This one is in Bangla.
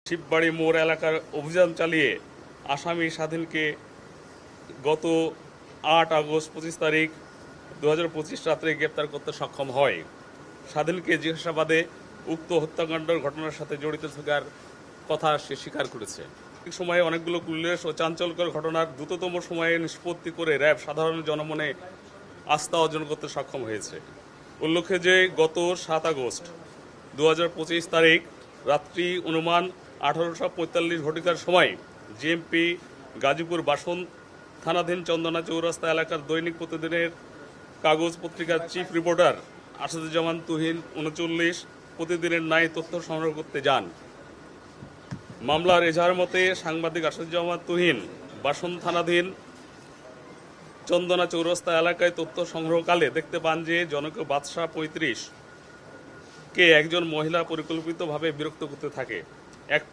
শিববাড়ি মোড় এলাকার অভিযান চালিয়ে আসামি স্বাধীনকে গত ৮ আগস্ট ২৫ তারিখ ২০২৫ রাত্রে গ্রেপ্তার করতে সক্ষম হয়। স্বাধীনকে জিজ্ঞাসাবাদে উক্ত হত্যাকাণ্ডের ঘটনার সাথে জড়িত থাকার কথা সে স্বীকার করেছে। ঠিক সময়ে অনেকগুলো উল্লেখ ও চাঞ্চল্যকর ঘটনার দ্রুততম সময়ে নিষ্পত্তি করে র্যাব সাধারণ জনমনে আস্থা অর্জন করতে সক্ষম হয়েছে। উল্লেখ্য যে গত ৭ আগস্ট ২০২৫ তারিখ রাত্রি অনুমান ১৮৪৫ ঘটিকার সময় জিএমপি গাজীপুর বাসন থানাধীন চন্দনা চৌরাস্তা এলাকার দৈনিক প্রতিদিনের কাগজ পত্রিকার চিফ রিপোর্টার আসাদুজ্জামান তুহিন ৩৯ প্রতিদিনের ন্যায় তথ্য সংগ্রহ করতে যান। মামলার এজাহার মতে সাংবাদিক আসাদুজ্জামান তুহিন বাসন থানাধীন চন্দনা চৌরাস্তা এলাকায় তথ্য সংগ্রহকালে দেখতে পান যে জনক বাদশাহ ৩৫ কে একজন মহিলা পরিকল্পিতভাবে বিরক্ত করতে থাকে। এক